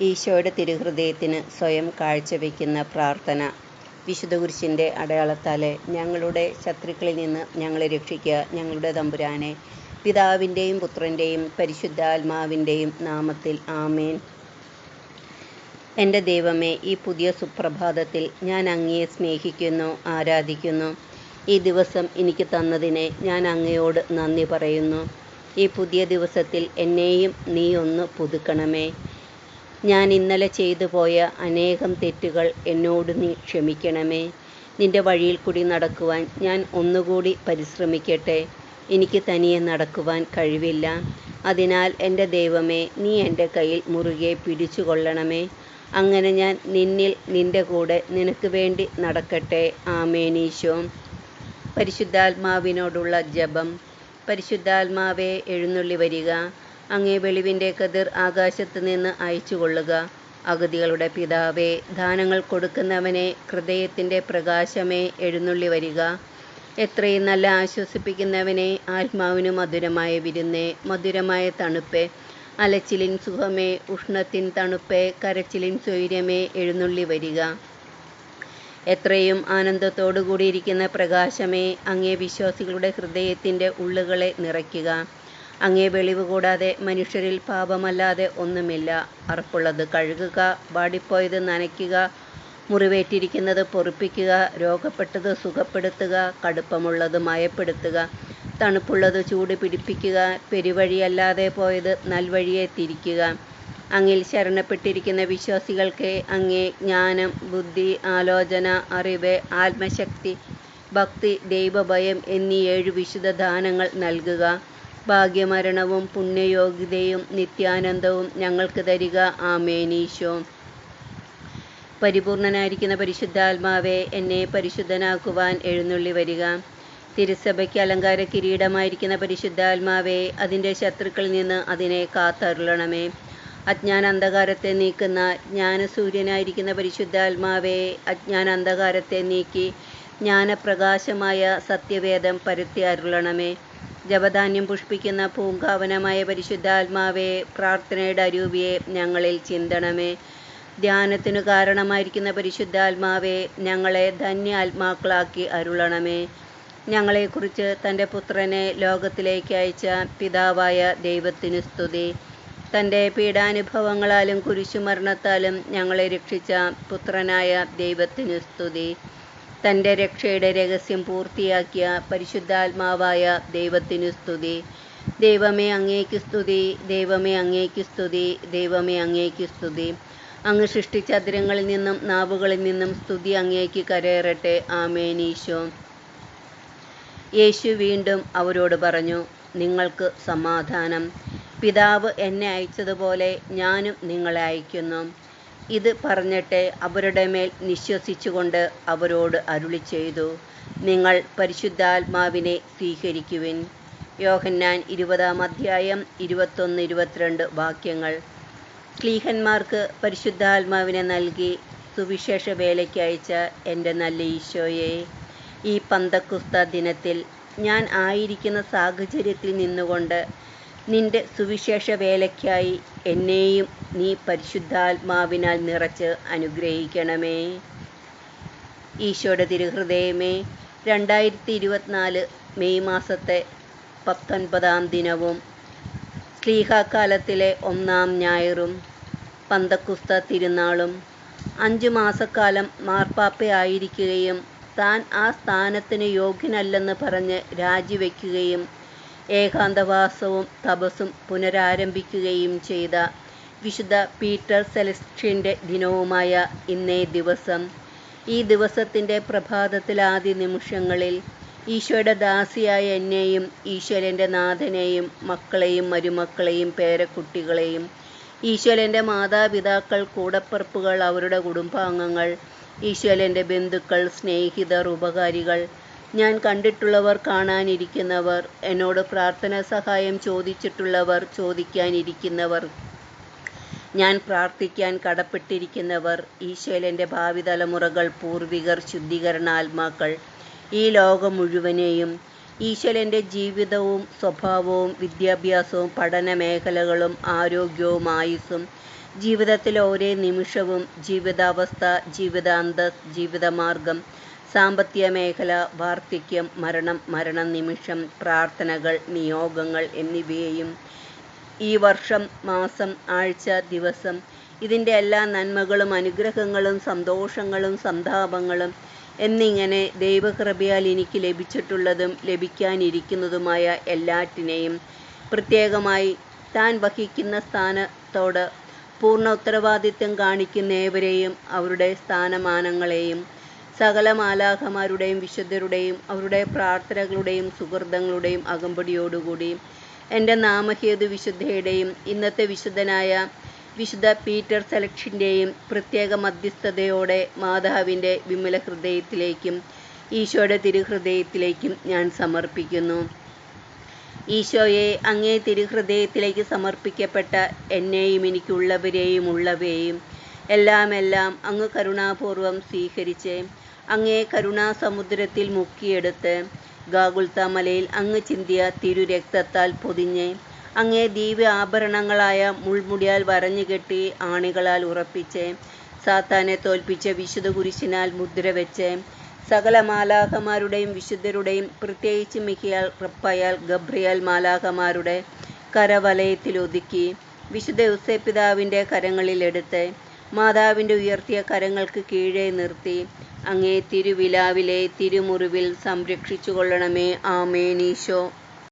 ഈശോയുടെ തിരുഹൃദയത്തിന് സ്വയം കാഴ്ചവെക്കുന്ന പ്രാർത്ഥന. വിശുദ്ധ കുരിശിൻ്റെ അടയാളത്താലെ ഞങ്ങളുടെ ശത്രുക്കളിൽ നിന്ന് ഞങ്ങളെ രക്ഷിക്കുക ഞങ്ങളുടെ തമ്പുരാനെ. പിതാവിൻ്റെയും പുത്രൻ്റെയും പരിശുദ്ധാത്മാവിൻ്റെയും നാമത്തിൽ ആമേൻ. എൻ്റെ ദൈവമേ, ഈ പുതിയ സുപ്രഭാതത്തിൽ ഞാൻ അങ്ങയെ സ്നേഹിക്കുന്നു, ആരാധിക്കുന്നു. ഈ ദിവസം എനിക്ക് തന്നതിനെ ഞാൻ അങ്ങയോട് നന്ദി പറയുന്നു. ഈ പുതിയ ദിവസത്തിൽ എന്നെയും നീ ഒന്ന് പുതുക്കണമേ. ഞാൻ ഇന്നലെ ചെയ്തു പോയ അനേകം തെറ്റുകൾ എന്നോട് നീ ക്ഷമിക്കണമേ. നിൻ്റെ വഴിയിൽ കൂടി നടക്കുവാൻ ഞാൻ ഒന്നുകൂടി പരിശ്രമിക്കട്ടെ. എനിക്ക് തനിയെ നടക്കുവാൻ കഴിവില്ല. അതിനാൽ എൻ്റെ ദൈവമേ, നീ എൻ്റെ കയ്യിൽ മുറുകെ പിടിച്ചുകൊള്ളണമേ. അങ്ങനെ ഞാൻ നിന്നിൽ നിൻ്റെ കൂടെ നിനക്ക് വേണ്ടി നടക്കട്ടെ. ആമേനീശോ. പരിശുദ്ധാത്മാവിനോടുള്ള ജപം. പരിശുദ്ധാത്മാവേ, എഴുന്നള്ളി വരിക. അങ്ങേ വെളിവിൻ്റെ കതിർ ആകാശത്ത് നിന്ന് അയച്ചുകൊള്ളുക. അഗതികളുടെ പിതാവേ, ദാനങ്ങൾ കൊടുക്കുന്നവനെ, ഹൃദയത്തിൻ്റെ പ്രകാശമേ, എഴുന്നള്ളി വരിക. എത്രയും നല്ല ആശ്വസിപ്പിക്കുന്നവനെ, ആത്മാവിന് മധുരമായ വിരുന്നേ, മധുരമായ തണുപ്പേ, അലച്ചിലിൻ സുഖമേ, ഉഷ്ണത്തിൻ തണുപ്പേ, കരച്ചിലിൻ സ്വൈര്യമേ, എഴുന്നള്ളി വരിക. എത്രയും ആനന്ദത്തോടു കൂടിയിരിക്കുന്ന പ്രകാശമേ, അങ്ങേ വിശ്വാസികളുടെ ഹൃദയത്തിൻ്റെ ഉള്ളുകളെ നിറയ്ക്കുക. അങ്ങേ വെളിവ് കൂടാതെ മനുഷ്യരിൽ പാപമല്ലാതെ ഒന്നുമില്ല. അറപ്പുള്ളത് കഴുകുക, വാടിപ്പോയത് നനയ്ക്കുക, മുറിവേറ്റിരിക്കുന്നത് പൊറിപ്പിക്കുക, രോഗപ്പെട്ടത് സുഖപ്പെടുത്തുക, കടുപ്പമുള്ളത് മയപ്പെടുത്തുക, തണുപ്പുള്ളത് ചൂട് പിടിപ്പിക്കുക, പെരുവഴിയല്ലാതെ പോയത് നൽവഴിയെ തിരിക്കുക. അങ്ങിൽ ശരണപ്പെട്ടിരിക്കുന്ന വിശ്വാസികൾക്ക് അങ്ങേ ജ്ഞാനം, ബുദ്ധി, ആലോചന, അറിവ്, ആത്മശക്തി, ഭക്തി, ദൈവഭയം എന്നീ 7 വിശുദ്ധ ദാനങ്ങൾ നൽകുക. ഭാഗ്യമരണവും പുണ്യയോഗ്യതയും നിത്യാനന്ദവും ഞങ്ങൾക്ക് തരിക. ആമേനീശോ. പരിപൂർണനായിരിക്കുന്ന പരിശുദ്ധാത്മാവേ, എന്നെ പരിശുദ്ധനാക്കുവാൻ എഴുന്നള്ളി വരിക. തിരുസഭയ്ക്ക് അലങ്കാര കിരീടമായിരിക്കുന്ന പരിശുദ്ധാത്മാവേ, അതിൻ്റെ ശത്രുക്കളിൽ നിന്ന് അതിനെ കാത്തരുളണമേ. അജ്ഞാന അന്ധകാരത്തെ നീക്കുന്ന ജ്ഞാനസൂര്യനായിരിക്കുന്ന പരിശുദ്ധാത്മാവേ, അജ്ഞാന അന്ധകാരത്തെ നീക്കി ജ്ഞാനപ്രകാശമായ സത്യവേദം പരത്തി അരുളണമേ. ജപധാന്യം പുഷ്പിക്കുന്ന പൂങ്കാവനമായ പരിശുദ്ധാത്മാവേ, പ്രാർത്ഥനയുടെ അരൂപിയെ ഞങ്ങളിൽ ചിന്തണമേ. ധ്യാനത്തിനു കാരണമായിരിക്കുന്ന പരിശുദ്ധാത്മാവേ, ഞങ്ങളെ ധന്യ ആത്മാക്കളാക്കി അരുളണമേ. ഞങ്ങളെക്കുറിച്ച് തൻ്റെ പുത്രനെ ലോകത്തിലേക്ക് അയച്ച പിതാവായ ദൈവത്തിനു സ്തുതി. തൻ്റെ പീഡാനുഭവങ്ങളാലും കുരിശുമരണത്താലും ഞങ്ങളെ രക്ഷിച്ച പുത്രനായ ദൈവത്തിനു സ്തുതി. തൻ്റെ രക്ഷയുടെ രഹസ്യം പൂർത്തിയാക്കിയ പരിശുദ്ധാത്മാവായ ദൈവത്തിനു സ്തുതി. ദൈവമേ, അങ്ങേക്ക് സ്തുതി. ദൈവമേ, അങ്ങേക്ക് സ്തുതി. ദൈവമേ, അങ്ങേക്ക് സ്തുതി. അങ്ങ് സൃഷ്ടിച്ച അധരങ്ങളിൽ നിന്നും നാവുകളിൽ നിന്നും സ്തുതി അങ്ങേക്ക് കരയേറട്ടെ. ആമേനീശോ. യേശു വീണ്ടും അവരോട് പറഞ്ഞു, നിങ്ങൾക്ക് സമാധാനം. പിതാവ് എന്നെ അയച്ചതുപോലെ ഞാനും നിങ്ങളെ അയക്കുന്നു. ഇത് പറഞ്ഞിട്ട് അവരുടെ മേൽ നിശ്വസിച്ചുകൊണ്ട് അവരോട് അരുളി ചെയ്തു, നിങ്ങൾ പരിശുദ്ധാത്മാവിനെ സ്വീകരിക്കുവിൻ. യോഹന്നാൻ 20-ാം അധ്യായം 21-22 വാക്യങ്ങൾ. ശ്ലീഹന്മാർക്ക് പരിശുദ്ധാത്മാവിനെ നൽകി സുവിശേഷ വേലയ്ക്ക് അയച്ച എൻ്റെ നല്ല ഈശോയെ, ഈ പന്തക്കുസ്ത ദിനത്തിൽ ഞാൻ ആയിരിക്കുന്ന സാഹചര്യത്തിൽ നിന്നുകൊണ്ട് നിൻ്റെ സുവിശേഷ വേലയ്ക്കായി എന്നെയും നീ പരിശുദ്ധാത്മാവിനാൽ നിറച്ച് അനുഗ്രഹിക്കണമേ. ഈശോയുടെ തിരുഹൃദയമേ, 2024 മെയ് മാസത്തെ 19-ാം ദിനവും ശ്ലീഹാക്കാലത്തിലെ 1-ാം ഞായറും പന്തക്കുസ്ത തിരുനാളും 5 മാസക്കാലം മാർപ്പാപ്പയായിരിക്കുകയും താൻ ആ സ്ഥാനത്തിന് യോഗ്യനല്ലെന്ന് പറഞ്ഞ് രാജിവെക്കുകയും ഏകാന്തവാസവും തപസ്സും പുനരാരംഭിക്കുകയും ചെയ്ത വിശുദ്ധ പീറ്റർ സെലസ്റ്റിൻ്റെ ദിനവുമായ ഇന്നേ ദിവസം, ഈ ദിവസത്തിൻ്റെ പ്രഭാതത്തിൽ ആദ്യ നിമിഷങ്ങളിൽ ഈശോയുടെ ദാസിയായ എന്നെയും ഈശ്വരൻ്റെ നാഥനെയും മക്കളെയും മരുമക്കളെയും പേരക്കുട്ടികളെയും, ഈശ്വരൻ്റെ മാതാപിതാക്കൾ, കൂടപ്പിറപ്പുകൾ, അവരുടെ കുടുംബാംഗങ്ങൾ, ഈശ്വരൻ്റെ ബന്ധുക്കൾ, സ്നേഹിതർ, ഉപകാരികൾ, ഞാൻ കണ്ടിട്ടുള്ളവർ, കാണാനിരിക്കുന്നവർ, എന്നോട് പ്രാർത്ഥനാ സഹായം ചോദിച്ചിട്ടുള്ളവർ, ചോദിക്കാനിരിക്കുന്നവർ, ഞാൻ പ്രാർത്ഥിക്കാൻ കടപ്പെട്ടിരിക്കുന്നവർ, ഈശോയുടെ ഭാവി തലമുറകൾ, പൂർവികർ, ശുദ്ധീകരണാത്മാക്കൾ, ഈ ലോകം മുഴുവനെയും, ഈശ്വരൻ്റെ ജീവിതവും സ്വഭാവവും വിദ്യാഭ്യാസവും പഠന മേഖലകളും ആരോഗ്യവും ആയുസ്സും ജീവിതത്തിലെ ഓരോ നിമിഷവും ജീവിതാവസ്ഥ, ജീവിതാന്തസ്, ജീവിതമാർഗം, സാമ്പത്തിക മേഖല, വാർദ്ധക്യം, മരണം, മരണനിമിഷം, പ്രാർത്ഥനകൾ, നിയോഗങ്ങൾ എന്നിവയെയും ഈ വർഷം, മാസം, ആഴ്ച, ദിവസം ഇതിൻ്റെ എല്ലാ നന്മകളും അനുഗ്രഹങ്ങളും സന്തോഷങ്ങളും സന്താപങ്ങളും എന്നിങ്ങനെ ദൈവകൃപയാൽ എനിക്ക് ലഭിച്ചിട്ടുള്ളതും ലഭിക്കാനിരിക്കുന്നതുമായ എല്ലാറ്റിനെയും പ്രത്യേകമായി താൻ വഹിക്കുന്ന സ്ഥാനത്തോട് പൂർണ്ണ ഉത്തരവാദിത്വം കാണിക്കുന്ന ഏവരെയും അവരുടെ സ്ഥാനമാനങ്ങളെയും സകല മാലാഖമാരുടെയും വിശുദ്ധരുടെയും അവരുടെ പ്രാർത്ഥനകളുടെയും സുഹൃതങ്ങളുടെയും അകമ്പടിയോടുകൂടി എൻ്റെ നാമഹേതു വിശുദ്ധയുടെയും ഇന്നത്തെ വിശുദ്ധനായ വിശുദ്ധ പീറ്റർ സെലക്ഷിൻ്റെയും പ്രത്യേക മധ്യസ്ഥതയോടെ മാതാവിൻ്റെ വിമല ഹൃദയത്തിലേക്കും ഈശോയുടെ തിരുഹൃദയത്തിലേക്കും ഞാൻ സമർപ്പിക്കുന്നു. ഈശോയെ, അങ്ങേ തിരുഹൃദയത്തിലേക്ക് സമർപ്പിക്കപ്പെട്ട എന്നെയും എനിക്കുള്ളവരെയും ഉള്ളവയെയും എല്ലാം അങ്ങ് കരുണാപൂർവം സ്വീകരിച്ച് അങ്ങേ കരുണാസമുദ്രത്തിൽ മുക്കിയെടുത്ത് ഗാഗുൽത്ത മലയിൽ അങ്ങ് ചിന്തിയ തിരുരക്തത്താൽ പൊതിഞ്ഞ് അങ്ങേ ദിവ്യ ആഭരണങ്ങളായ മുൾമുടിയാൽ വരഞ്ഞുകെട്ടി ആണികളാൽ ഉറപ്പിച്ച് സാത്താനെ തോൽപ്പിച്ച വിശുദ്ധ കുരിശിനാൽ മുദ്രവെച്ച് സകല മാലാഖമാരുടെയും വിശുദ്ധരുടെയും പ്രത്യേകിച്ച് മിഖായേൽ, റഫായേൽ, ഗബ്രിയേൽ മാലാഖമാരുടെ കരവലയത്തിലൊതുക്കി വിശുദ്ധ ഔസേപ്പിതാവിൻ്റെ കരങ്ങളിലെടുത്ത് മാതാവിൻ്റെ ഉയർത്തിയ കരങ്ങൾക്ക് കീഴെ നിർത്തി അങ്ങേ തിരുവിലാവിലെ തിരുമുറിവിൽ സംരക്ഷിച്ചു കൊള്ളണമേ. ആമേൻ. ഈശോ